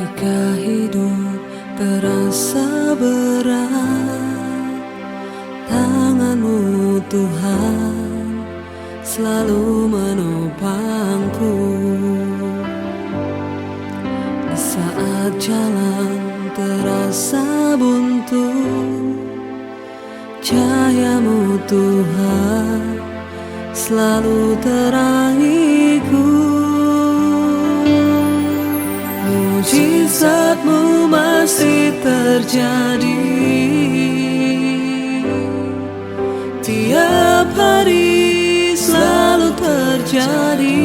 Ketika hidup terasa berat, tangan-Mu Tuhan selalu menopangku. Di saat jalan terasa buntu, cahaya-Mu Tuhan selalu terangiku. Mujizat-Mu masih terjadi tiap hari, selalu terjadi.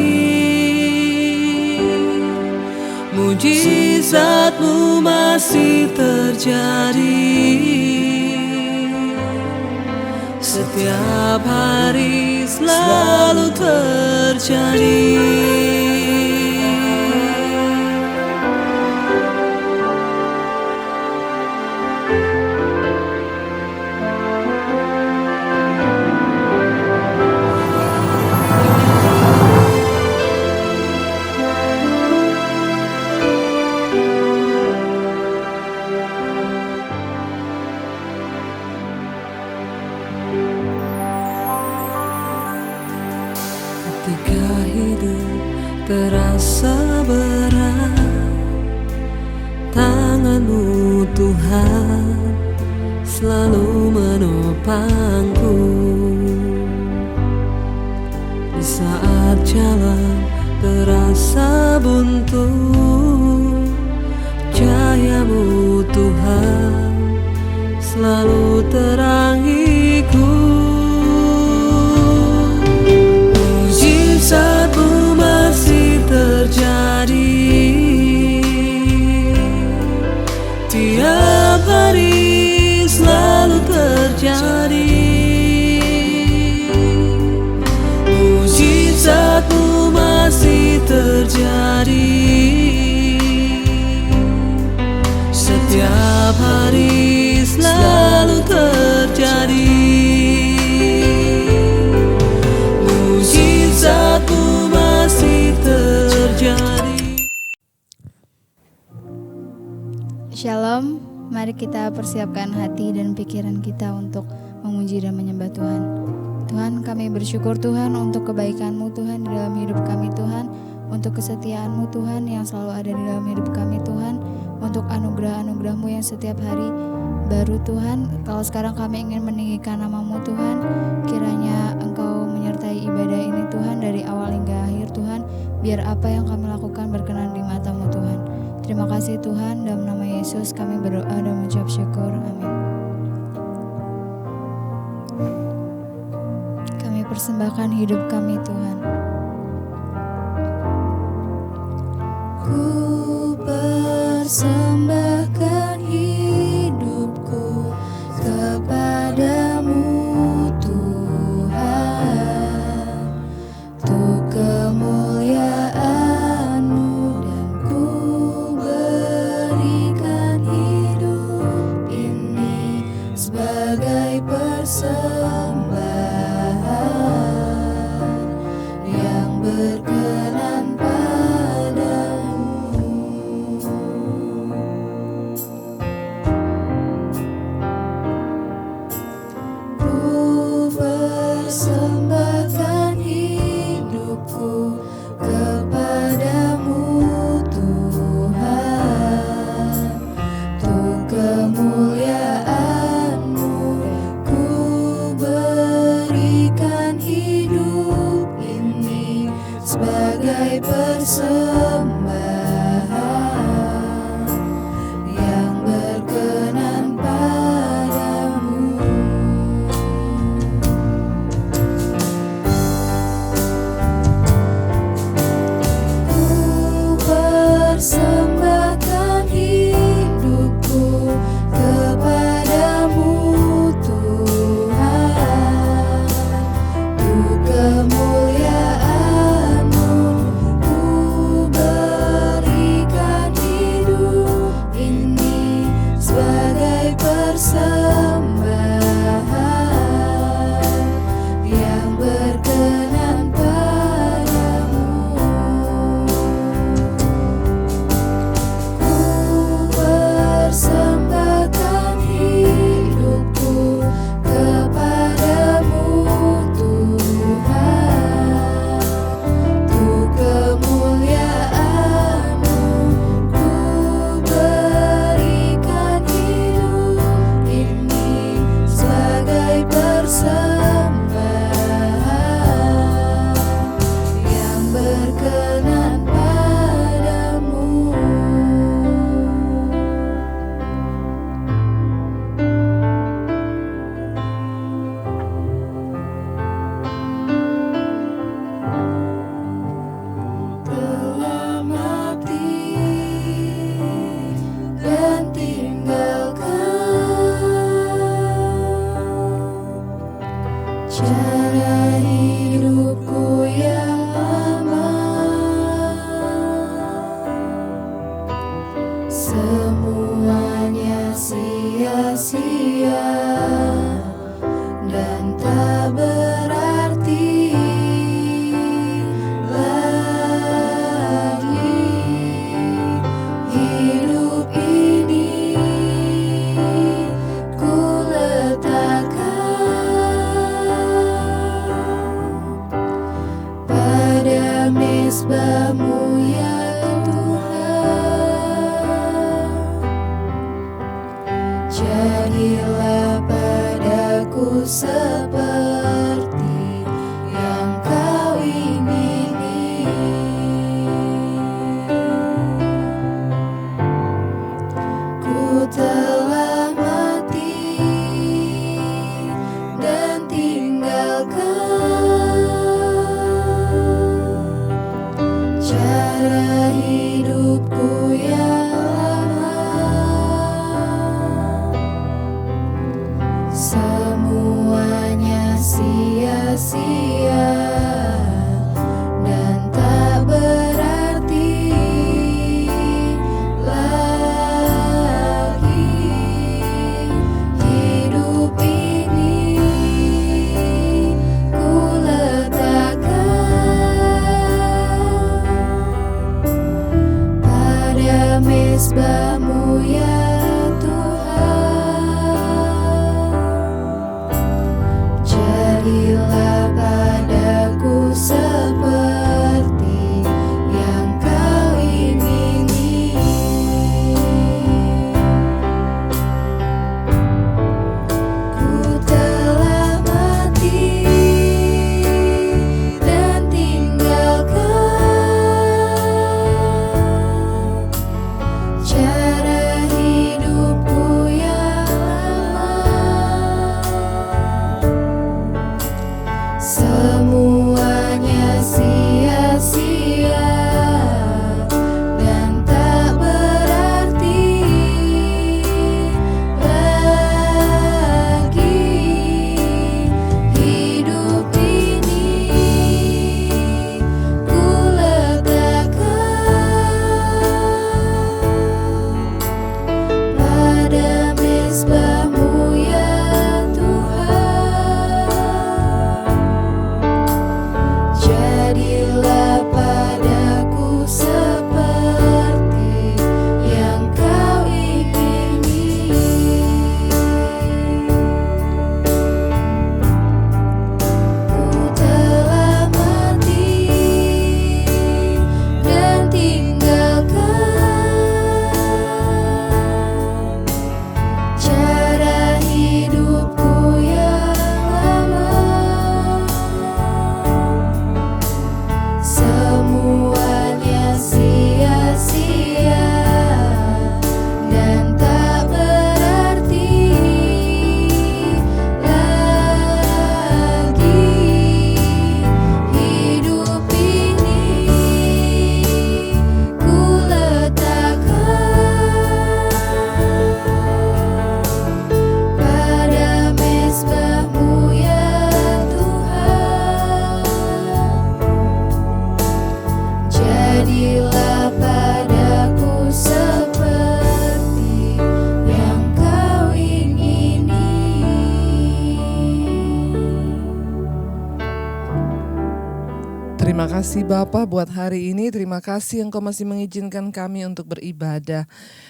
Mujizat-Mu masih terjadi setiap hari, selalu terjadi. Ketika hidup terasa berat, tangan-Mu Tuhan selalu menopangku. Di saat jalan terasa buntu, cahaya-Mu Tuhan selalu terangiku. Mujizat-Mu masih terjadi tiap hari, selalu terjadi. Mujizat-Mu masih terjadi setiap hari, selalu terjadi. Mujizat-Mu masih terjadi. Shalom, mari kita persiapkan hati dan pikiran kita untuk memuji dan menyembah Tuhan. Tuhan, kami bersyukur Tuhan untuk kebaikan-Mu Tuhan di dalam hidup kami Tuhan, untuk kesetiaan-Mu Tuhan yang selalu ada di dalam hidup kami Tuhan, untuk anugerah-anugerah-Mu yang setiap hari baru Tuhan. Kalau sekarang kami ingin meninggikan nama-Mu Tuhan, kiranya Engkau menyertai ibadah ini Tuhan dari awal hingga akhir Tuhan, biar apa yang kami lakukan berkenan di mata-Mu Tuhan. Terima kasih Tuhan, dalam nama Yesus kami berdoa dan mengucap syukur, amin. Kami persembahkan hidup kami Tuhan. Ku persembahkan hidupku kepadamu Tuhan, untuk kemuliaan-Mu, dan ku berikan hidup ini sebagai persembahan yang berkenan padamu. Ku persembahkan hidupku kepadamu Tuhan, untuk kemuliaan-Mu, ku berikan hidup ini sebagai persembahan yang berkenan padamu. Ku persembahkan hidupku kepadamu Tuhan, untuk kemuliaan-Mu, ku berikan hidup ini sebagai persembahan yang berkenan padamu. semuanya sia-sia dan tak berarti lagi. Hidup ini ku letakkan pada mezbah-Mu ya Tuhan. Jadilah padaku seperti yang Kau ingini. Ku telah mati dan tinggalkan cara hidupku yang lama. Semuanya sia-sia dan tak berarti lagi. Hidup ini ku letakkan pada mezbah-Mu ya Tuhan. Jadilah padaku seperti yang Kau ingini. Ku telah mati dan tinggalkan cara hidupku yang lama. Semuanya sia-sia dan tak berarti lagi. Hidup ini ku letakkan pada mezbah-Mu ya Tuhan. Jadilah padaku seperti yang Kau ingini. Ku telah mati dan tinggalkan cara hidupku yang lama. Semuanya sia-sia dan tak berarti lagi. Hidup ini ku letakkan pada mezbah-Mu ya Tuhan. Jadilah padaku seperti yang Kau ingini. Terima kasih Bapa buat hari ini. Terima kasih Engkau masih mengizinkan kami untuk beribadah.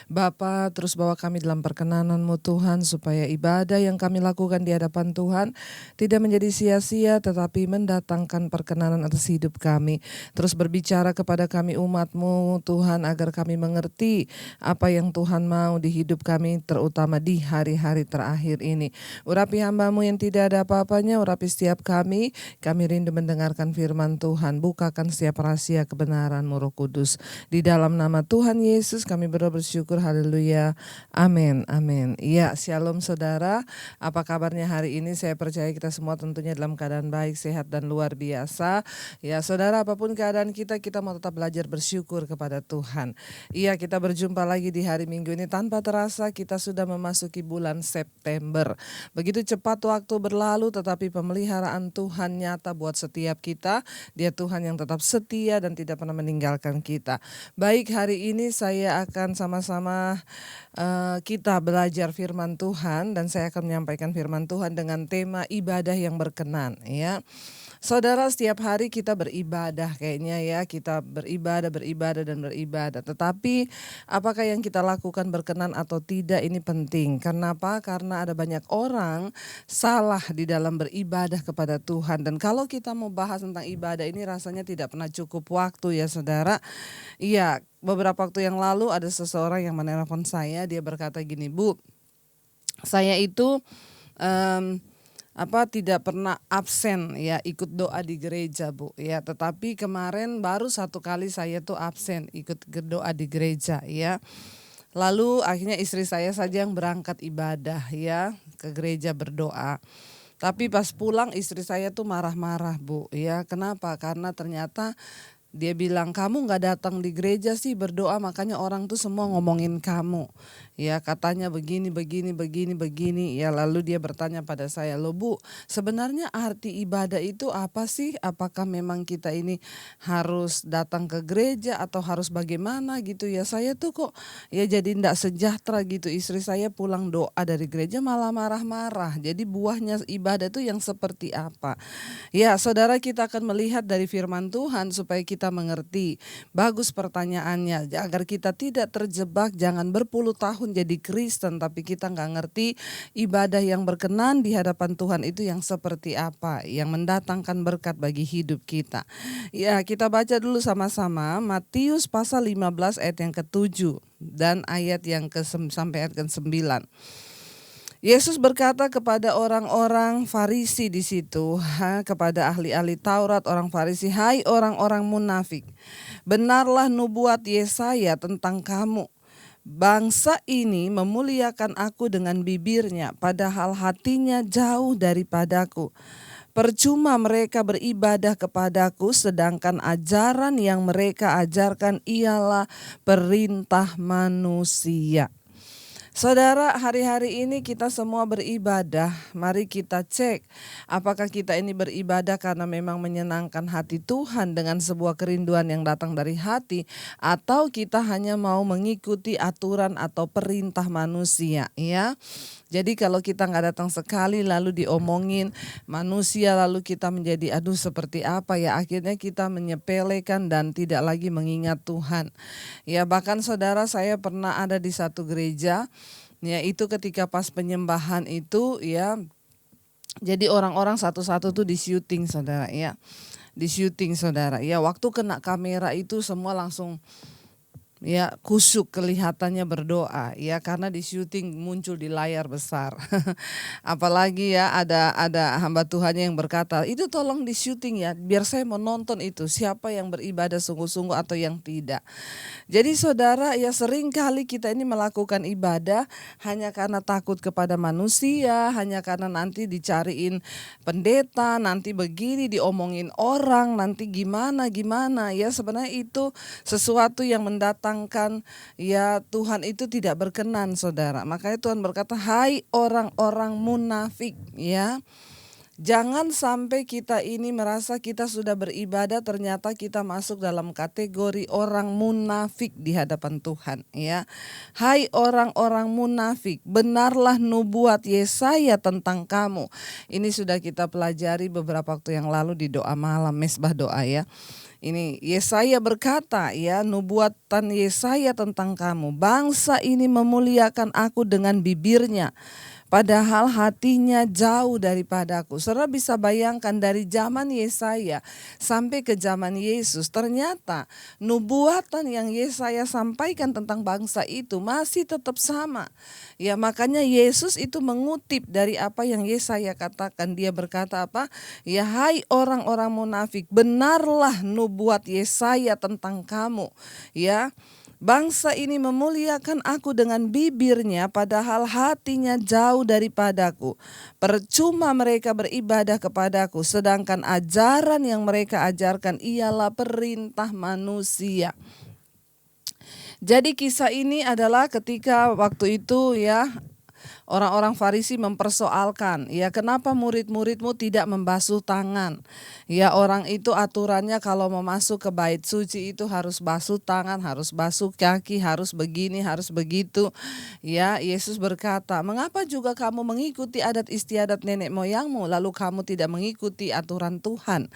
Bapa, terus bawa kami dalam perkenanan-Mu Tuhan, supaya ibadah yang kami lakukan di hadapan Tuhan tidak menjadi sia-sia, tetapi mendatangkan perkenanan atas hidup kami. Terus berbicara kepada kami umat-Mu Tuhan, agar kami mengerti apa yang Tuhan mau di hidup kami, terutama di hari-hari terakhir ini. Urapi hamba-Mu yang tidak ada apa-apanya, urapi setiap kami rindu mendengarkan firman Tuhan. Bukakan setiap rahasia kebenaran-Mu Roh Kudus. Di dalam nama Tuhan Yesus kami bersyukur, haleluya, amin, amin. Ya, shalom saudara, apa kabarnya hari ini? Saya percaya kita semua tentunya dalam keadaan baik, sehat dan luar biasa. Ya saudara, apapun keadaan kita mau tetap belajar bersyukur kepada Tuhan. Iya, kita berjumpa lagi di hari Minggu ini. Tanpa terasa kita sudah memasuki bulan September. Begitu cepat waktu berlalu, tetapi pemeliharaan Tuhan nyata buat setiap kita. Dia Tuhan Tuhan yang tetap setia dan tidak pernah meninggalkan kita. Baik, hari ini saya akan sama-sama kita belajar firman Tuhan, dan saya akan menyampaikan firman Tuhan dengan tema ibadah yang berkenan, ya. Saudara, setiap hari kita beribadah kayaknya ya, kita beribadah dan beribadah. Tetapi apakah yang kita lakukan berkenan atau tidak, ini penting. Kenapa? Karena ada banyak orang salah di dalam beribadah kepada Tuhan. Dan kalau kita mau bahas tentang ibadah ini rasanya tidak pernah cukup waktu ya saudara. Iya, beberapa waktu yang lalu ada seseorang yang menelpon saya, dia berkata gini, Bu, saya itu tidak pernah absen ya ikut doa di gereja, Bu, ya, tetapi kemarin baru 1 kali saya tuh absen ikut doa di gereja, ya. Lalu akhirnya istri saya saja yang berangkat ibadah ya ke gereja berdoa. Tapi pas pulang istri saya tuh marah-marah, Bu, ya. Kenapa? Karena ternyata dia bilang, kamu gak datang di gereja sih berdoa, makanya orang tuh semua ngomongin kamu. Ya, katanya begini. Ya, lalu dia bertanya pada saya, loh Bu, sebenarnya arti ibadah itu apa sih? Apakah memang kita ini harus datang ke gereja atau harus bagaimana gitu ya? Saya tuh kok ya jadi ndak sejahtera gitu. Istri saya pulang doa dari gereja malah marah-marah. Jadi buahnya ibadah itu yang seperti apa? Ya, saudara, kita akan melihat dari firman Tuhan supaya kita mengerti. Bagus pertanyaannya, agar kita tidak terjebak, jangan berpuluh tahun jadi Kristen tapi kita nggak ngerti ibadah yang berkenan di hadapan Tuhan itu yang seperti apa, yang mendatangkan berkat bagi hidup kita. Ya, kita baca dulu sama-sama Matius pasal 15 ayat yang ke-7 dan ayat yang sampai ayat ke-9. Yesus berkata kepada orang-orang Farisi di situ, kepada ahli-ahli Taurat, orang Farisi, hai orang-orang munafik, benarlah nubuat Yesaya tentang kamu. Bangsa ini memuliakan aku dengan bibirnya, padahal hatinya jauh daripadaku. Percuma mereka beribadah kepadaku, sedangkan ajaran yang mereka ajarkan ialah perintah manusia. Saudara, hari-hari ini kita semua beribadah. Mari kita cek apakah kita ini beribadah karena memang menyenangkan hati Tuhan dengan sebuah kerinduan yang datang dari hati, atau kita hanya mau mengikuti aturan atau perintah manusia, ya. Jadi kalau kita nggak datang sekali lalu diomongin manusia, lalu kita menjadi aduh seperti apa ya, akhirnya kita menyepelekan dan tidak lagi mengingat Tuhan. Ya, bahkan saudara, saya pernah ada di satu gereja, ya, itu ketika pas penyembahan itu ya, jadi orang-orang satu-satu tuh di-syuting saudara, ya. Di-syuting saudara, ya, waktu kena kamera itu semua langsung ya kusuk kelihatannya berdoa, ya, karena di syuting muncul di layar besar. Apalagi ya ada hamba Tuhan yang berkata, itu tolong di syuting ya, biar saya mau nonton itu siapa yang beribadah sungguh-sungguh atau yang tidak. Jadi saudara, ya sering kali kita ini melakukan ibadah hanya karena takut kepada manusia, hanya karena nanti dicariin pendeta, nanti begini diomongin orang, nanti gimana ya, sebenarnya itu sesuatu yang mendatangkan ya Tuhan itu tidak berkenan saudara. Makanya Tuhan berkata, hai orang-orang munafik, ya. Jangan sampai kita ini merasa kita sudah beribadah, ternyata kita masuk dalam kategori orang munafik di hadapan Tuhan, ya. Hai orang-orang munafik, benarlah nubuat Yesaya tentang kamu. Ini sudah kita pelajari beberapa waktu yang lalu di doa malam, mesbah doa, ya. Ini Yesaya berkata, ya, nubuatan Yesaya tentang kamu, bangsa ini memuliakan aku dengan bibirnya, padahal hatinya jauh daripadaku. Saudara bisa bayangkan dari zaman Yesaya sampai ke zaman Yesus, ternyata nubuatan yang Yesaya sampaikan tentang bangsa itu masih tetap sama. Ya, makanya Yesus itu mengutip dari apa yang Yesaya katakan. Dia berkata apa? Ya, hai orang-orang munafik, benarlah nubuat Yesaya tentang kamu, ya. Bangsa ini memuliakan aku dengan bibirnya, padahal hatinya jauh daripadaku. Percuma mereka beribadah kepadaku, sedangkan ajaran yang mereka ajarkan ialah perintah manusia. Jadi kisah ini adalah ketika waktu itu ya Orang-orang Farisi mempersoalkan, ya kenapa murid-muridmu tidak membasuh tangan? Ya orang itu aturannya kalau mau masuk ke bait suci itu harus basuh tangan, harus basuh kaki, harus begini, harus begitu. Ya Yesus berkata, mengapa juga kamu mengikuti adat istiadat nenek moyangmu lalu kamu tidak mengikuti aturan Tuhan?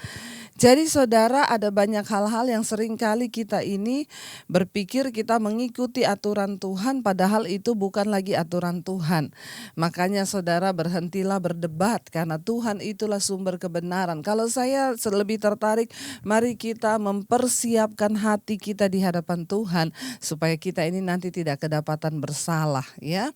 Jadi saudara, ada banyak hal-hal yang seringkali kita ini berpikir kita mengikuti aturan Tuhan padahal itu bukan lagi aturan Tuhan. Makanya saudara, berhentilah berdebat karena Tuhan itulah sumber kebenaran. Kalau saya lebih tertarik, mari kita mempersiapkan hati kita di hadapan Tuhan supaya kita ini nanti tidak kedapatan bersalah, ya.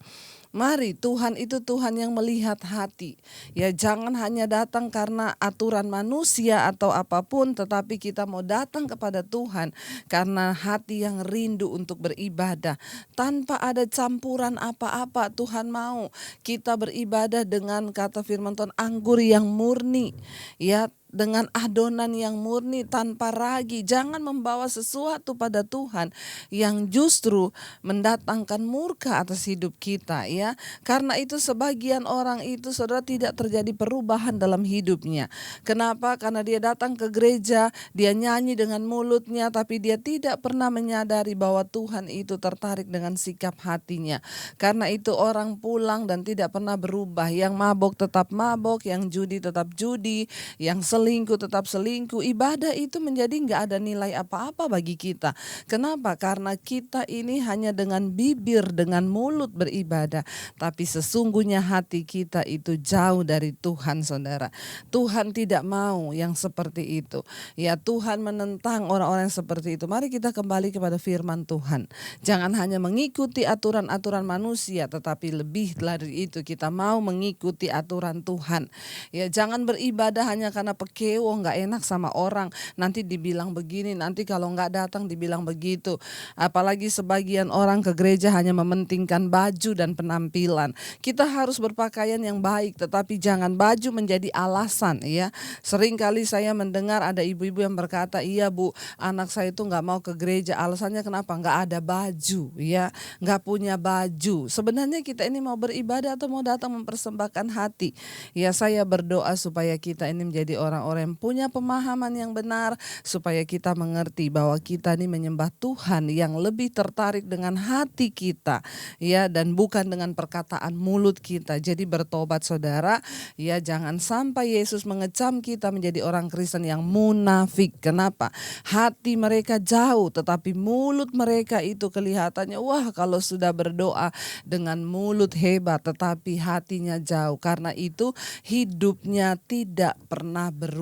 Mari, Tuhan itu Tuhan yang melihat hati. Ya jangan hanya datang karena aturan manusia atau apapun, tetapi kita mau datang kepada Tuhan karena hati yang rindu untuk beribadah. Tanpa ada campuran apa-apa, Tuhan mau kita beribadah dengan, kata firman Tuhan, anggur yang murni. Ya, dengan adonan yang murni tanpa ragi. Jangan membawa sesuatu pada Tuhan yang justru mendatangkan murka atas hidup kita, ya. Karena itu sebagian orang itu saudara tidak terjadi perubahan dalam hidupnya. Kenapa? Karena dia datang ke gereja, dia nyanyi dengan mulutnya tapi dia tidak pernah menyadari bahwa Tuhan itu tertarik dengan sikap hatinya. Karena itu orang pulang dan tidak pernah berubah. Yang mabok tetap mabok, yang judi tetap judi, yang selingkuh tetap selingkuh. Ibadah itu menjadi nggak ada nilai apa-apa bagi kita. Kenapa? Karena kita ini hanya dengan bibir, dengan mulut beribadah, tapi sesungguhnya hati kita itu jauh dari Tuhan, saudara. Tuhan tidak mau yang seperti itu. Ya, Tuhan menentang orang-orang yang seperti itu. Mari kita kembali kepada firman Tuhan. Jangan hanya mengikuti aturan-aturan manusia, tetapi lebih dari itu kita mau mengikuti aturan Tuhan. Ya, jangan beribadah hanya karena kewo nggak enak sama orang, nanti dibilang begini, nanti kalau nggak datang dibilang begitu. Apalagi sebagian orang ke gereja hanya mementingkan baju dan penampilan. Kita harus berpakaian yang baik, tetapi jangan baju menjadi alasan, ya. Seringkali saya mendengar ada ibu-ibu yang berkata, iya Bu, anak saya itu nggak mau ke gereja, alasannya kenapa? Nggak ada baju, ya, nggak punya baju. Sebenarnya kita ini mau beribadah atau mau datang mempersembahkan hati? Ya, saya berdoa supaya kita ini menjadi orang yang punya pemahaman yang benar, supaya kita mengerti bahwa kita ini menyembah Tuhan yang lebih tertarik dengan hati kita, ya, dan bukan dengan perkataan mulut kita. Jadi bertobat saudara, ya, jangan sampai Yesus mengecam kita menjadi orang Kristen yang munafik. Kenapa? Hati mereka jauh tetapi mulut mereka itu kelihatannya wah kalau sudah berdoa dengan mulut hebat tetapi hatinya jauh. Karena itu hidupnya tidak pernah berubah.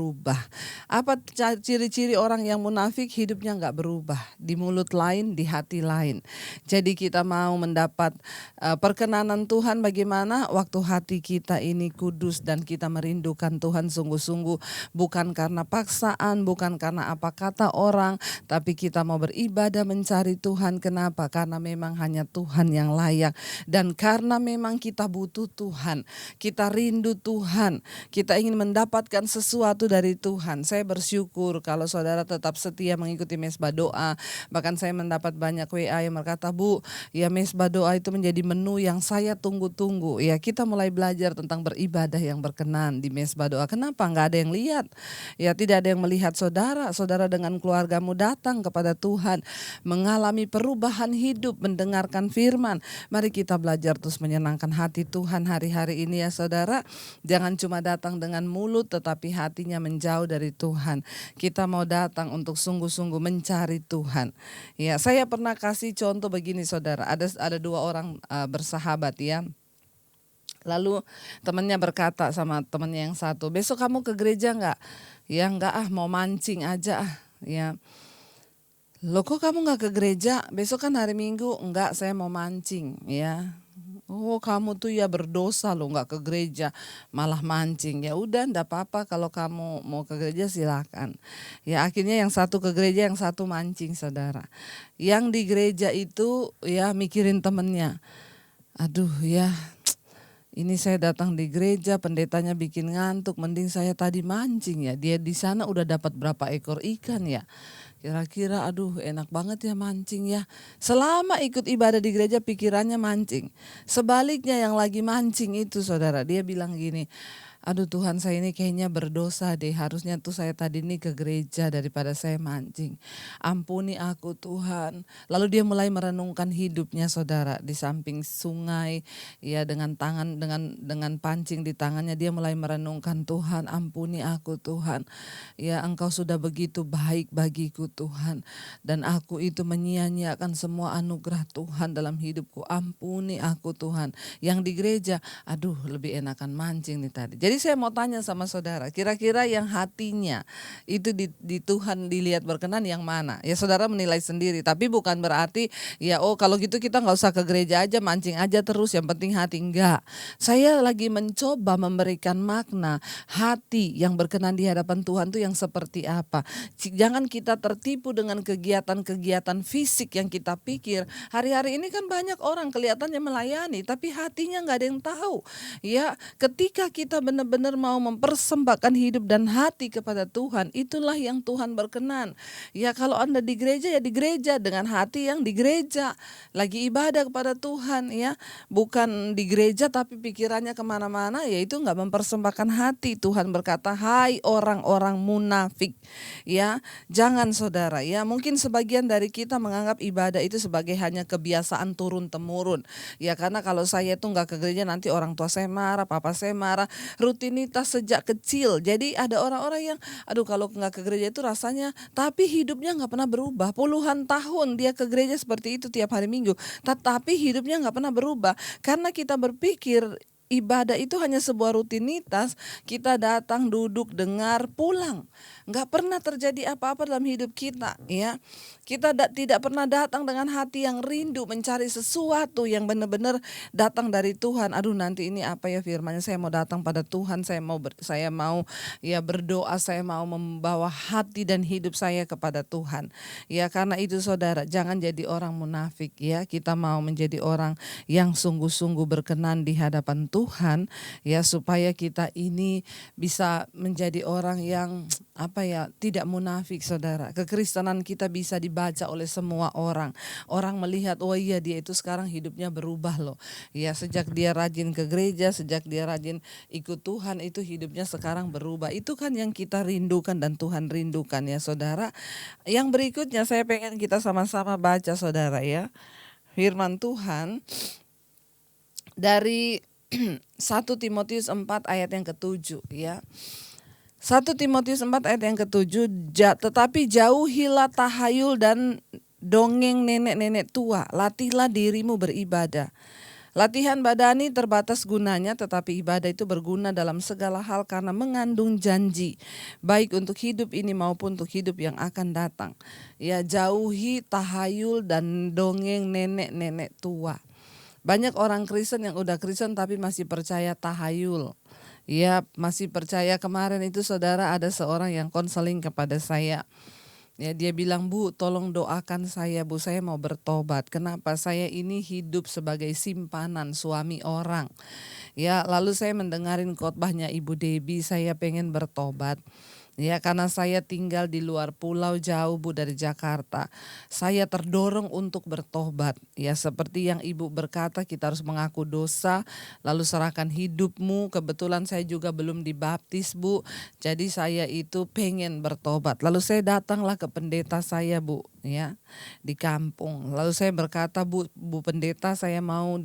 Apa ciri-ciri orang yang munafik? Hidupnya nggak berubah, di mulut lain, di hati lain. Jadi kita mau mendapat perkenanan Tuhan bagaimana? Waktu hati kita ini kudus dan kita merindukan Tuhan sungguh-sungguh, bukan karena paksaan, bukan karena apa kata orang, tapi kita mau beribadah mencari Tuhan. Kenapa? Karena memang hanya Tuhan yang layak, dan karena memang kita butuh Tuhan, kita rindu Tuhan, kita ingin mendapatkan sesuatu dari Tuhan. Saya bersyukur kalau saudara tetap setia mengikuti mesbah doa. Bahkan saya mendapat banyak WA yang berkata, Bu, ya mesbah doa itu menjadi menu yang saya tunggu-tunggu. Ya, kita mulai belajar tentang beribadah yang berkenan di mesbah doa. Kenapa? Nggak ada yang lihat. Ya, tidak ada yang melihat saudara. Saudara dengan keluargamu datang kepada Tuhan, mengalami perubahan hidup, mendengarkan firman. Mari kita belajar terus menyenangkan hati Tuhan hari-hari ini, ya saudara. Jangan cuma datang dengan mulut tetapi hatinya menjauh dari Tuhan. Kita mau datang untuk sungguh-sungguh mencari Tuhan. Ya, saya pernah kasih contoh begini saudara. Ada dua orang bersahabat, ya. Lalu temannya berkata sama temannya yang satu, besok kamu ke gereja nggak? Ya nggak mau mancing aja ya. Loh kok kamu nggak ke gereja? Besok kan hari Minggu. Enggak, saya mau mancing ya. Oh kamu tuh ya berdosa loh nggak ke gereja malah mancing. Ya udah ndak apa-apa kalau kamu mau ke gereja silakan. Ya akhirnya yang satu ke gereja, yang satu mancing saudara. Yang di gereja itu ya mikirin temennya. Aduh ya Ini saya datang di gereja, pendetanya bikin ngantuk, mending saya tadi mancing ya. Dia di sana udah dapat berapa ekor ikan ya. Kira-kira aduh enak banget ya mancing ya. Selama ikut ibadah di gereja pikirannya mancing. Sebaliknya yang lagi mancing itu saudara, dia bilang gini, aduh Tuhan saya ini kayaknya berdosa deh, harusnya tuh saya tadi ini ke gereja daripada saya mancing. Ampuni aku Tuhan. Lalu dia mulai merenungkan hidupnya saudara di samping sungai ya, dengan tangan dengan pancing di tangannya dia mulai merenungkan, Tuhan ampuni aku Tuhan. Ya Engkau sudah begitu baik bagiku Tuhan, dan aku itu menyia-nyiakan semua anugerah Tuhan dalam hidupku. Ampuni aku Tuhan. Yang di gereja, aduh lebih enakan mancing nih tadi. Jadi saya mau tanya sama saudara, kira-kira yang hatinya itu di Tuhan dilihat berkenan yang mana? Ya saudara menilai sendiri, tapi bukan berarti ya oh kalau gitu kita nggak usah ke gereja aja, mancing aja terus, yang penting hati. Enggak. Saya lagi mencoba memberikan makna hati yang berkenan di hadapan Tuhan tuh yang seperti apa. Jangan kita tertipu dengan kegiatan-kegiatan fisik yang kita pikir. Hari-hari ini kan banyak orang kelihatannya melayani, tapi hatinya nggak ada yang tahu. Ya, ketika kita benar-benar mau mempersembahkan hidup dan hati kepada Tuhan, itulah yang Tuhan berkenan. Ya, kalau Anda di gereja ya di gereja dengan hati yang di gereja, lagi ibadah kepada Tuhan ya, bukan di gereja tapi pikirannya kemana-mana, ya itu nggak mempersembahkan hati. Tuhan berkata, hai orang-orang munafik. Ya, jangan saudara ya, mungkin sebagian dari kita menganggap ibadah itu sebagai hanya kebiasaan turun-temurun. Ya karena kalau saya tuh nggak ke gereja nanti orang tua saya marah, papa saya marah, rutinitas sejak kecil. Jadi ada orang-orang yang aduh kalau nggak ke gereja itu rasanya, tapi hidupnya nggak pernah berubah. Puluhan tahun dia ke gereja seperti itu tiap hari Minggu, tetapi hidupnya nggak pernah berubah. Karena kita berpikir ibadah itu hanya sebuah rutinitas, kita datang, duduk, dengar, pulang. Nggak pernah terjadi apa-apa dalam hidup kita ya. Kita tidak pernah datang dengan hati yang rindu mencari sesuatu yang benar-benar datang dari Tuhan. Aduh nanti ini apa ya firman-Nya, saya mau datang pada Tuhan, saya mau ya berdoa, saya mau membawa hati dan hidup saya kepada Tuhan. Ya karena itu saudara, jangan jadi orang munafik ya. Kita mau menjadi orang yang sungguh-sungguh berkenan di hadapan Tuhan ya, supaya kita ini bisa menjadi orang yang tidak munafik saudara. Kekristenan kita bisa dibaca oleh semua orang. Orang melihat, oh iya dia itu sekarang hidupnya berubah loh. Ya sejak dia rajin ke gereja, sejak dia rajin ikut Tuhan, itu hidupnya sekarang berubah. Itu kan yang kita rindukan dan Tuhan rindukan ya saudara. Yang berikutnya saya pengen kita sama-sama baca saudara ya. Firman Tuhan dari 1 Timotius 4 ayat yang ke-7 ya. 1 Timotius 4 ayat yang ke-7, tetapi jauhilah tahayul dan dongeng nenek-nenek tua, latihlah dirimu beribadah. Latihan badani terbatas gunanya, tetapi ibadah itu berguna dalam segala hal karena mengandung janji, baik untuk hidup ini maupun untuk hidup yang akan datang. Ya, jauhi tahayul dan dongeng nenek-nenek tua. Banyak orang Kristen yang udah Kristen tapi masih percaya tahayul. Ya masih percaya. Kemarin itu saudara ada seorang yang konseling kepada saya. Ya dia bilang, Bu tolong doakan saya Bu, saya mau bertobat. Kenapa? Saya ini hidup sebagai simpanan suami orang. Ya lalu saya mendengarin khotbahnya Ibu Debbie, saya pengen bertobat. Ya karena saya tinggal di luar pulau jauh Bu dari Jakarta. Saya terdorong untuk bertobat. Ya seperti yang Ibu berkata, kita harus mengaku dosa lalu serahkan hidupmu. Kebetulan saya juga belum dibaptis Bu. Jadi saya itu pengen bertobat. Lalu saya datanglah ke pendeta saya Bu ya di kampung. Lalu saya berkata, Bu pendeta saya mau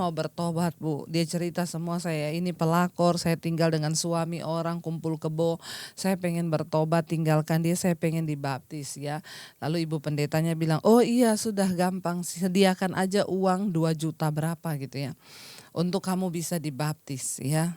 bertobat Bu. Dia cerita semua, saya ini pelakor, saya tinggal dengan suami orang, kumpul kebo. Saya pengen bertobat, tinggalkan dia, saya pengen dibaptis ya. Lalu ibu pendetanya bilang, oh iya sudah gampang, sediakan aja uang 2 juta berapa gitu ya, untuk kamu bisa dibaptis ya.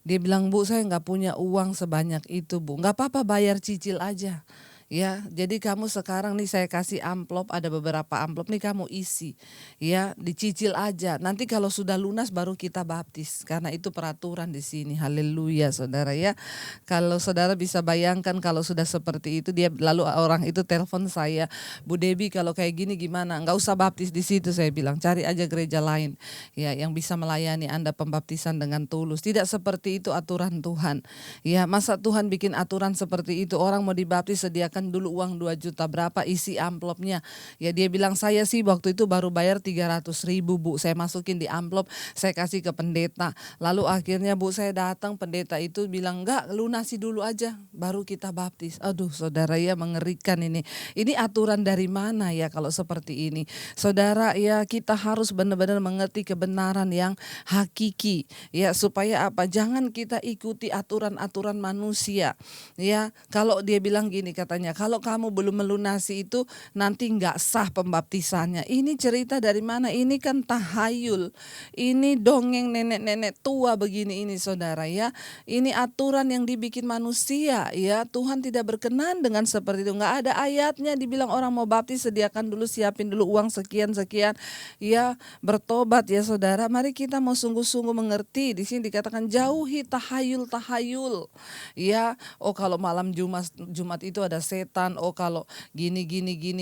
Dia bilang, Bu saya gak punya uang sebanyak itu Bu. Gak apa-apa bayar cicil aja. Ya, jadi kamu sekarang nih saya kasih amplop, ada beberapa amplop nih kamu isi. Ya, dicicil aja. Nanti kalau sudah lunas baru kita baptis. Karena itu peraturan di sini. Haleluya, Saudara ya. Kalau Saudara bisa bayangkan kalau sudah seperti itu, dia lalu orang itu telepon saya, Bu Debi kalau kayak gini gimana? Enggak usah baptis di situ, saya bilang. Cari aja gereja lain ya yang bisa melayani Anda pembaptisan dengan tulus. Tidak seperti itu aturan Tuhan. Ya, masa Tuhan bikin aturan seperti itu? Orang mau dibaptis sediakan dulu uang 2 juta, berapa isi amplopnya. Ya dia bilang saya sih waktu itu baru bayar 300.000 Bu, saya masukin di amplop, saya kasih ke pendeta. Lalu akhirnya Bu saya datang, pendeta itu bilang enggak, lunasi dulu aja baru kita baptis. Aduh Saudara ya, mengerikan ini. Ini aturan dari mana ya kalau seperti ini? Saudara ya, kita harus benar-benar mengerti kebenaran yang hakiki ya, supaya apa? Jangan kita ikuti aturan-aturan manusia. Ya, kalau dia bilang gini katanya, kalau kamu belum melunasi itu nanti nggak sah pembaptisannya. Ini cerita dari mana? Ini kan tahayul. Ini dongeng nenek-nenek tua begini ini Saudara ya. Ini aturan yang dibikin manusia ya. Tuhan tidak berkenan dengan seperti itu. Nggak ada ayatnya dibilang orang mau baptis sediakan dulu, siapin dulu uang sekian-sekian. Ya, bertobat ya Saudara. Mari kita mau sungguh-sungguh mengerti. Di sini dikatakan jauhi tahayul-tahayul. Ya, oh kalau malam Jumat itu ada setan, oh kalau gini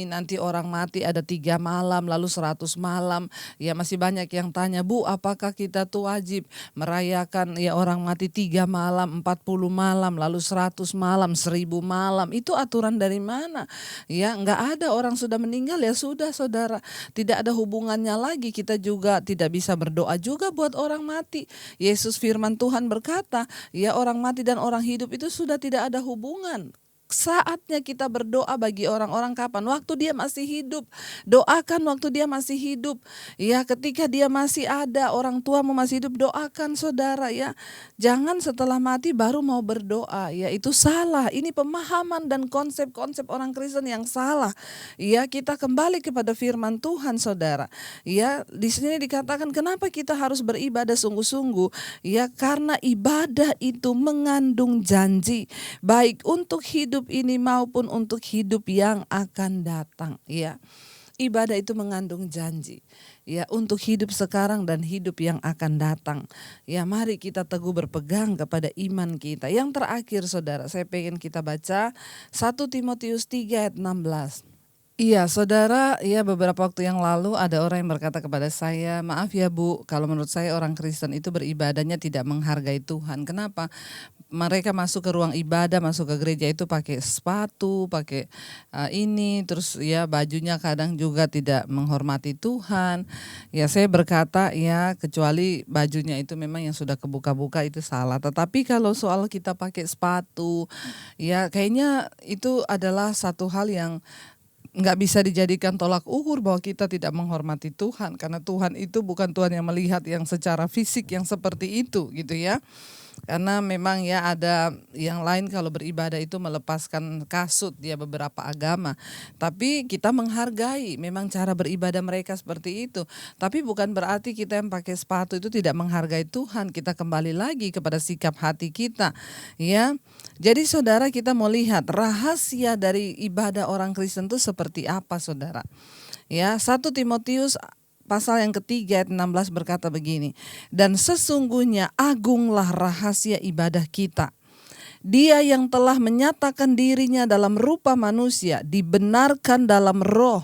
nanti orang mati ada 3 malam lalu 100 malam. Ya masih banyak yang tanya, Bu apakah kita tuh wajib merayakan ya orang mati 3 malam, 40 malam, lalu 100 malam, 1000 malam. Itu aturan dari mana? Ya nggak ada, orang sudah meninggal ya sudah Saudara. Tidak ada hubungannya lagi, kita juga tidak bisa berdoa juga buat orang mati. Yesus firman Tuhan berkata, ya orang mati dan orang hidup itu sudah tidak ada hubungan. Saatnya kita berdoa bagi orang-orang kapan? Waktu dia masih hidup. Doakan waktu dia masih hidup. Ya, ketika dia masih ada, orang tuamu masih hidup, doakan Saudara ya. Jangan setelah mati baru mau berdoa. Ya, itu salah. Ini pemahaman dan konsep-konsep orang Kristen yang salah. Ya, kita kembali kepada firman Tuhan Saudara. Ya, di sini dikatakan kenapa kita harus beribadah sungguh-sungguh? Ya, karena ibadah itu mengandung janji baik untuk hidup ini maupun untuk hidup yang akan datang ya. Ibadah itu mengandung janji ya, untuk hidup sekarang dan hidup yang akan datang. Ya, mari kita teguh berpegang kepada iman kita. Yang terakhir Saudara, saya pengen kita baca 1 Timotius 3 ayat 16. Iya Saudara, ya beberapa waktu yang lalu ada orang yang berkata kepada saya, maaf ya Bu, kalau menurut saya orang Kristen itu beribadahnya tidak menghargai Tuhan. Kenapa? Mereka masuk ke ruang ibadah, masuk ke gereja itu pakai sepatu, pakai ini, terus ya bajunya kadang juga tidak menghormati Tuhan. Ya saya berkata ya kecuali bajunya itu memang yang sudah kebuka-buka itu salah. Tetapi kalau soal kita pakai sepatu, ya kayaknya itu adalah satu hal yang nggak bisa dijadikan tolak ukur bahwa kita tidak menghormati Tuhan, karena Tuhan itu bukan Tuhan yang melihat yang secara fisik yang seperti itu gitu ya. Karena memang ya ada yang lain kalau beribadah itu melepaskan kasut ya beberapa agama. Tapi kita menghargai memang cara beribadah mereka seperti itu. Tapi bukan berarti kita yang pakai sepatu itu tidak menghargai Tuhan. Kita kembali lagi kepada sikap hati kita ya. Jadi Saudara, kita mau lihat rahasia dari ibadah orang Kristen itu seperti apa Saudara. Ya, 1 Timotius pasal yang ketiga ayat 16 berkata begini, dan sesungguhnya agunglah rahasia ibadah kita. Dia yang telah menyatakan dirinya dalam rupa manusia, dibenarkan dalam roh,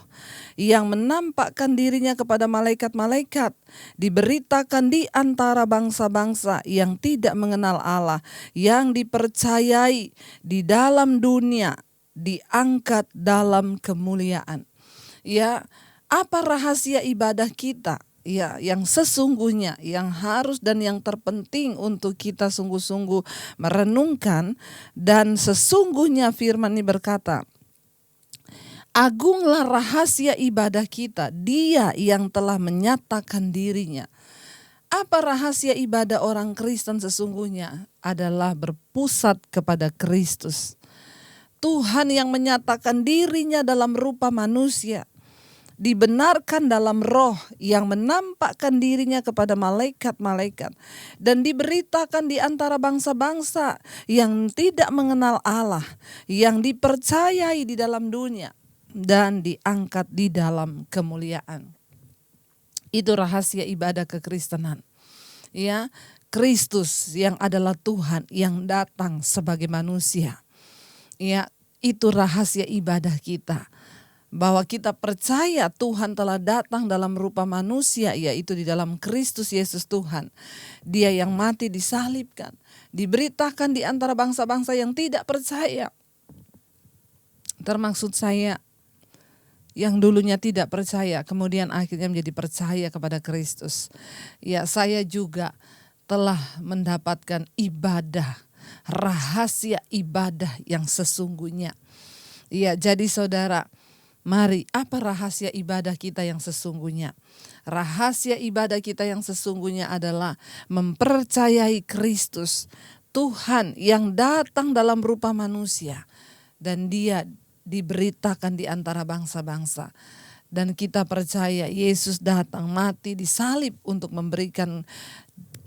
yang menampakkan dirinya kepada malaikat-malaikat, diberitakan di antara bangsa-bangsa yang tidak mengenal Allah, yang dipercayai di dalam dunia, diangkat dalam kemuliaan. Ya, apa rahasia ibadah kita? Ya, yang sesungguhnya, yang harus dan yang terpenting untuk kita sungguh-sungguh merenungkan. Dan sesungguhnya firman ini berkata, agunglah rahasia ibadah kita, Dia yang telah menyatakan dirinya. Apa rahasia ibadah orang Kristen sesungguhnya? Adalah berpusat kepada Kristus. Tuhan yang menyatakan dirinya dalam rupa manusia. dibenarkan dalam roh yang menampakkan dirinya kepada malaikat-malaikat, dan diberitakan di antara bangsa-bangsa yang tidak mengenal Allah, yang dipercayai di dalam dunia, dan diangkat di dalam kemuliaan. Itu rahasia ibadah kekristenan. Ya, Kristus yang adalah Tuhan yang datang sebagai manusia. Ya, itu rahasia ibadah kita. Bahwa kita percaya Tuhan telah datang dalam rupa manusia, yaitu di dalam Kristus Yesus Tuhan. Dia yang mati disalibkan, diberitakan di antara bangsa-bangsa yang tidak percaya. Termaksud saya yang dulunya tidak percaya, kemudian akhirnya menjadi percaya kepada Kristus. Ya, saya juga telah mendapatkan ibadah, rahasia ibadah yang sesungguhnya. Ya, jadi saudara, mari, apa rahasia ibadah kita yang sesungguhnya? Rahasia ibadah kita yang sesungguhnya adalah mempercayai Kristus, Tuhan yang datang dalam rupa manusia, dan Dia diberitakan di antara bangsa-bangsa. Dan kita percaya Yesus datang, mati, disalib untuk memberikan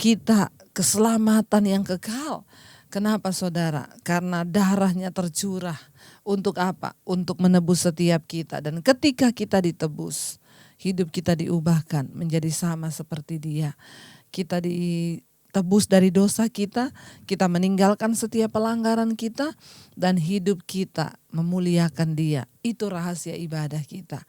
kita keselamatan yang kekal. Kenapa saudara? Karena darahnya tercurah. Untuk apa? Untuk menebus setiap kita. Dan ketika kita ditebus, hidup kita diubahkan menjadi sama seperti Dia. Kita ditebus dari dosa kita meninggalkan setiap pelanggaran kita, dan hidup kita memuliakan Dia. Itu rahasia ibadah kita,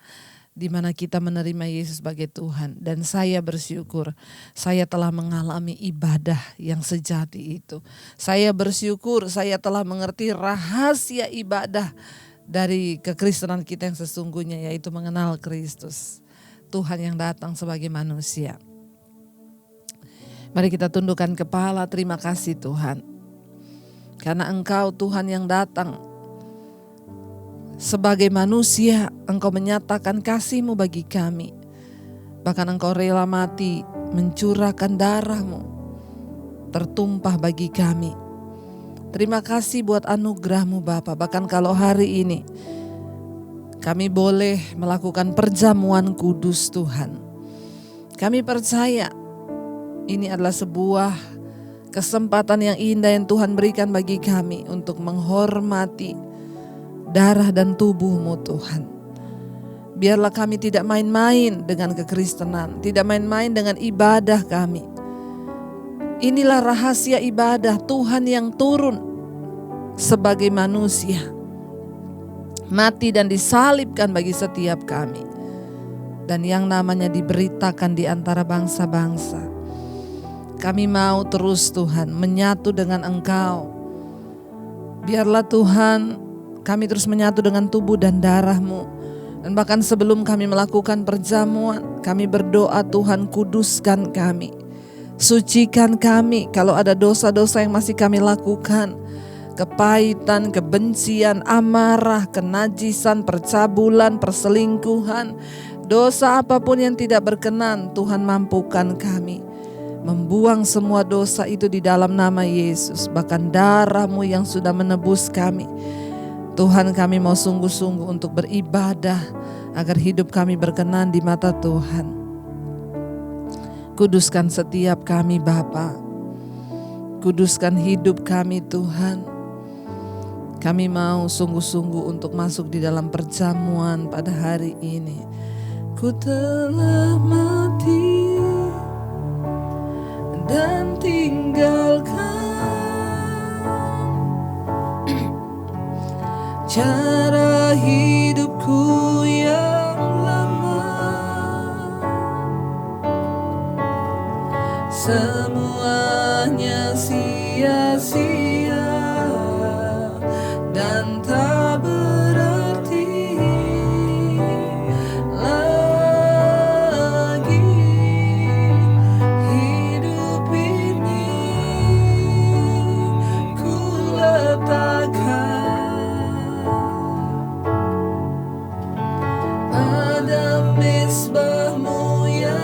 di mana kita menerima Yesus sebagai Tuhan. Dan saya bersyukur saya telah mengalami ibadah yang sejati itu. Saya bersyukur saya telah mengerti rahasia ibadah dari kekristenan kita yang sesungguhnya, yaitu mengenal Kristus, Tuhan yang datang sebagai manusia. Mari kita tundukkan kepala. Terima kasih Tuhan, karena Engkau Tuhan yang datang sebagai manusia. Engkau menyatakan kasih-Mu bagi kami. Bahkan Engkau rela mati, mencurahkan darah-Mu tertumpah bagi kami. Terima kasih buat anugerah-Mu Bapa. Bahkan kalau hari ini kami boleh melakukan perjamuan kudus Tuhan, kami percaya ini adalah sebuah kesempatan yang indah yang Tuhan berikan bagi kami untuk menghormati darah dan tubuh-Mu Tuhan. Biarlah kami tidak main-main dengan kekristenan, tidak main-main dengan ibadah kami. Inilah rahasia ibadah Tuhan yang turun sebagai manusia, mati dan disalibkan bagi setiap kami, dan yang namanya diberitakan di antara bangsa-bangsa. Kami mau terus Tuhan menyatu dengan Engkau. Biarlah Tuhan kami terus menyatu dengan tubuh dan darah-Mu. Dan bahkan sebelum kami melakukan perjamuan, kami berdoa Tuhan, kuduskan kami, sucikan kami kalau ada dosa-dosa yang masih kami lakukan. Kepahitan, kebencian, amarah, kenajisan, percabulan, perselingkuhan, dosa apapun yang tidak berkenan, Tuhan mampukan kami membuang semua dosa itu di dalam nama Yesus. Bahkan darah-Mu yang sudah menebus kami. Tuhan, kami mau sungguh-sungguh untuk beribadah agar hidup kami berkenan di mata Tuhan. Kuduskan setiap kami Bapa. Kuduskan hidup kami Tuhan. Kami mau sungguh-sungguh untuk masuk di dalam perjamuan pada hari ini. Ku telah mati dan tinggalkan cara hidupku yang lama. Semuanya sia-sia dan tak berarti lagi. Hidup ini ku letakkan pada mezbah-Mu ya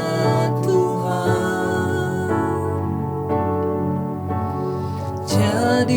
Tuhan. Jadi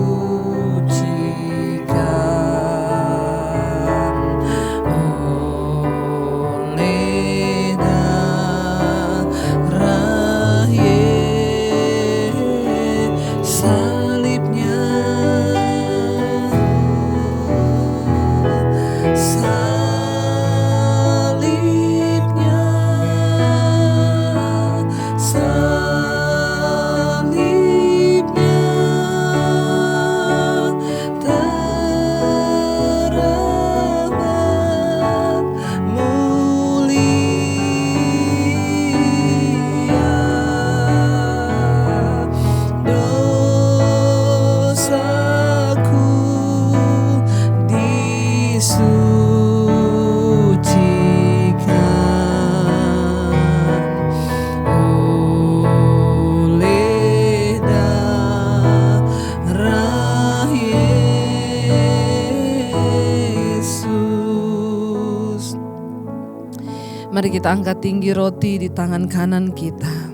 Mari kita angkat tinggi roti di tangan kanan kita.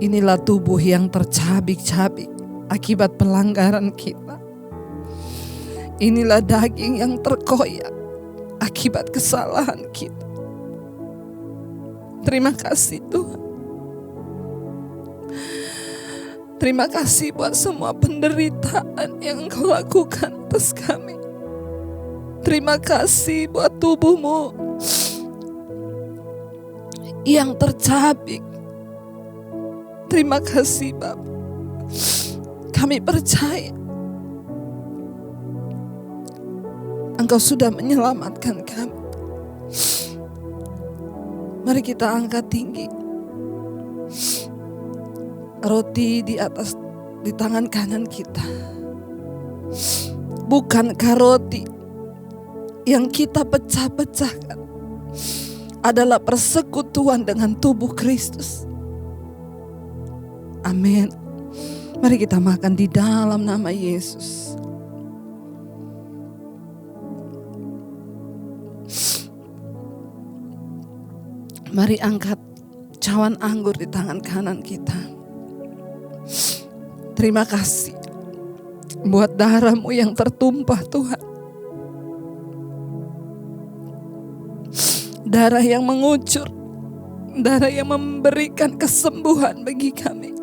Inilah tubuh yang tercabik-cabik akibat pelanggaran kita. Inilah daging yang terkoyak akibat kesalahan kita. Terima kasih Tuhan. Terima kasih buat semua penderitaan yang Engkau lakukan atas kami. Terima kasih buat tubuh-Mu yang tercabik. Terima kasih Bapa. Kami percaya Engkau sudah menyelamatkan kami. Mari kita angkat tinggi roti di tangan kanan kita. Bukankah roti yang kita pecah-pecahkan adalah persekutuan dengan tubuh Kristus? Amin. Mari kita makan di dalam nama Yesus. Mari angkat cawan anggur di tangan kanan kita. Terima kasih buat darah-Mu yang tertumpah Tuhan. Darah yang mengucur, darah yang memberikan kesembuhan bagi kami,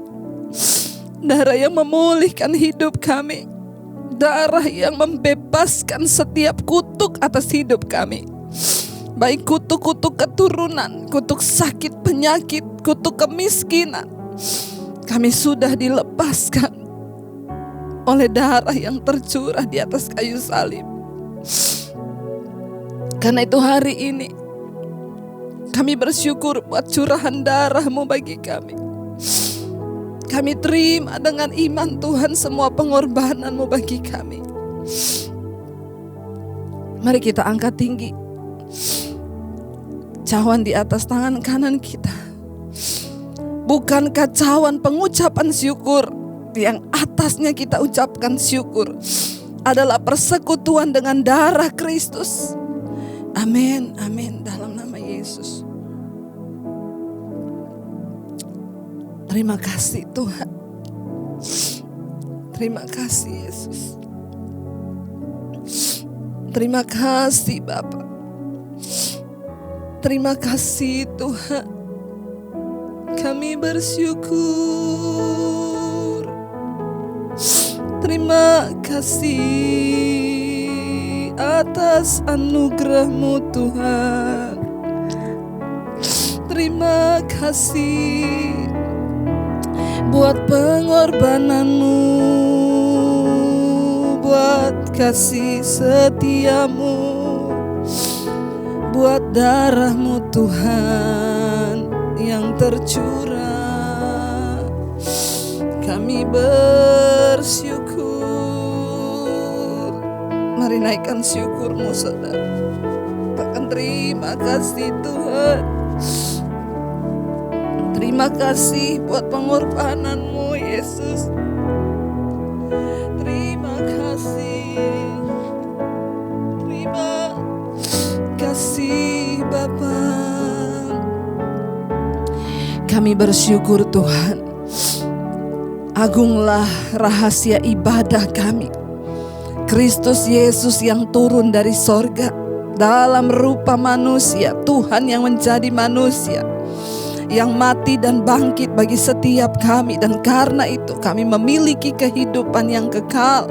darah yang memulihkan hidup kami, darah yang membebaskan setiap kutuk atas hidup kami. Baik kutuk-kutuk keturunan, kutuk sakit penyakit, kutuk kemiskinan, kami sudah dilepaskan oleh darah yang tercurah di atas kayu salib. Karena itu hari ini kami bersyukur buat curahan darah-Mu bagi kami. Kami terima dengan iman Tuhan semua pengorbanan-Mu bagi kami. Mari kita angkat tinggi cawan di atas tangan kanan kita. Bukankah cawan pengucapan syukur yang atasnya kita ucapkan syukur adalah persekutuan dengan darah Kristus? Amin, amin, dalam nama Yesus. Terima kasih Tuhan. Terima kasih Yesus. Terima kasih Bapa. Terima kasih Tuhan. Kami bersyukur. Terima kasih atas anugerah-Mu Tuhan. Terima kasih buat pengorbanan-Mu, buat kasih setia-Mu, buat darah-Mu Tuhan yang tercurah. Kami bersyukur. Mari naikkan syukur-Mu saudara. Katakan terima kasih Tuhan. Terima kasih buat pengorbanan-Mu Yesus. Terima kasih. Terima kasih Bapa. Kami bersyukur Tuhan. Agunglah rahasia ibadah kami. Kristus Yesus yang turun dari sorga dalam rupa manusia. Tuhan yang menjadi manusia, yang mati dan bangkit bagi setiap kami. Dan karena itu kami memiliki kehidupan yang kekal.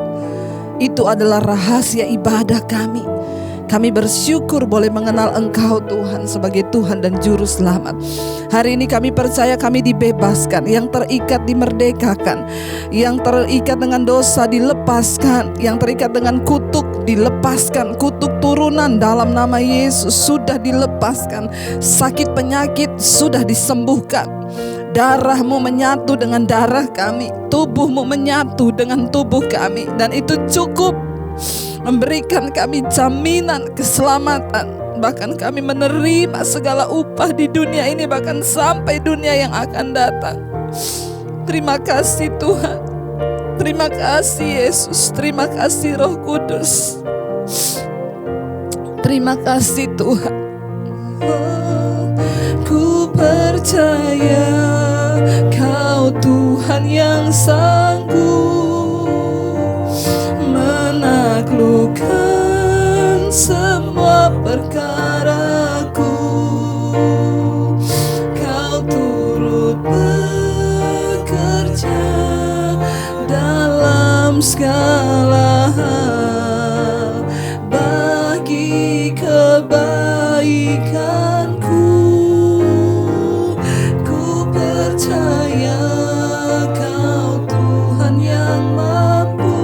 Itu adalah rahasia ibadah kami. Kami bersyukur boleh mengenal Engkau Tuhan sebagai Tuhan dan Juru Selamat. Hari ini kami percaya kami dibebaskan, yang terikat dimerdekakan, yang terikat dengan dosa dilepaskan, yang terikat dengan kutuk dilepaskan, kutuk turunan dalam nama Yesus sudah dilepaskan, sakit penyakit sudah disembuhkan. Darah-Mu menyatu dengan darah kami, tubuh-Mu menyatu dengan tubuh kami, dan itu cukup memberikan kami jaminan keselamatan. Bahkan kami menerima segala upah di dunia ini, bahkan sampai dunia yang akan datang. Terima kasih Tuhan. Terima kasih Yesus. Terima kasih Roh Kudus. Terima kasih Tuhan. Ku percaya Kau Tuhan yang sanggup menaklukkan semua perkaraku. Kau turut bekerja dalam segala hal bagi kebaikanku. Ku percaya Kau Tuhan yang mampu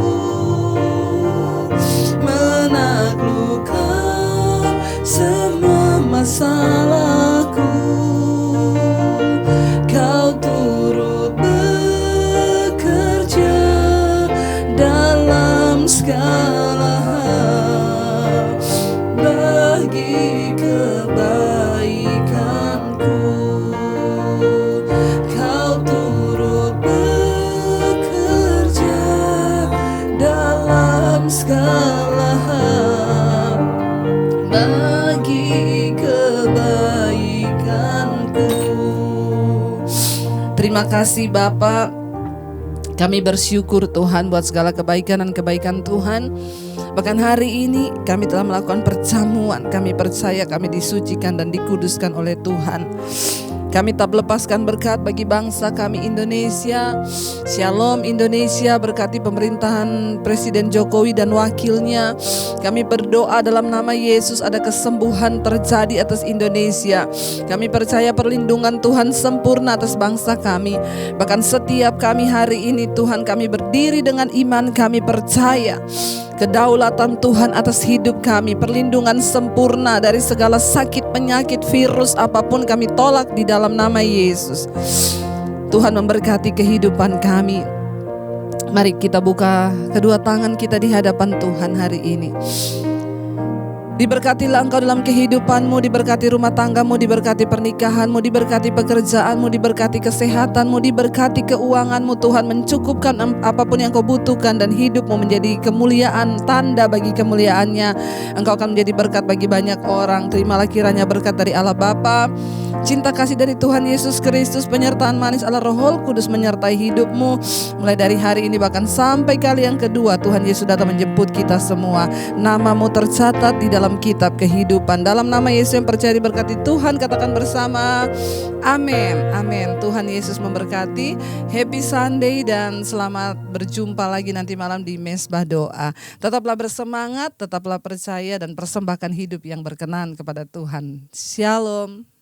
menaklukkan semua masalahku. Kau turut bekerja dalam segala hal bagi kebaikanku. Kau turut bekerja dalam segala hal bagi kebaikanku. Terima kasih Bapak. Kami bersyukur Tuhan buat segala kebaikan dan kebaikan Tuhan. Bahkan hari ini kami telah melakukan perjamuan. Kami percaya kami disucikan dan dikuduskan oleh Tuhan. Kami tak melepaskan berkat bagi bangsa kami Indonesia. Shalom Indonesia, berkati pemerintahan Presiden Jokowi dan wakilnya. Kami berdoa dalam nama Yesus ada kesembuhan terjadi atas Indonesia. Kami percaya perlindungan Tuhan sempurna atas bangsa kami. Bahkan setiap kami hari ini Tuhan, kami berdiri dengan iman, kami percaya kedaulatan Tuhan atas hidup kami, perlindungan sempurna dari segala sakit, penyakit, virus apapun kami tolak di dalam nama Yesus. Tuhan memberkati kehidupan kami. Mari kita buka kedua tangan kita di hadapan Tuhan hari ini. Diberkatilah engkau dalam kehidupanmu, diberkati rumah tanggamu, diberkati pernikahanmu, diberkati pekerjaanmu, diberkati kesehatanmu, diberkati keuanganmu. Tuhan mencukupkan apapun yang kau butuhkan dan hidupmu menjadi kemuliaan, tanda bagi kemuliaannya. Engkau akan menjadi berkat bagi banyak orang. Terimalah kiranya berkat dari Allah Bapa, cinta kasih dari Tuhan Yesus Kristus, penyertaan manis Allah Roh Kudus menyertai hidupmu. Mulai dari hari ini bahkan sampai kali yang kedua Tuhan Yesus datang menjemput kita semua. Namamu tercatat di dalam kitab kehidupan. Dalam nama Yesus yang percaya diberkati Tuhan, katakan bersama amin. Amin. Tuhan Yesus memberkati. Happy Sunday dan selamat berjumpa lagi nanti malam di Mesbah Doa. Tetaplah bersemangat, tetaplah percaya dan persembahkan hidup yang berkenan kepada Tuhan. Shalom.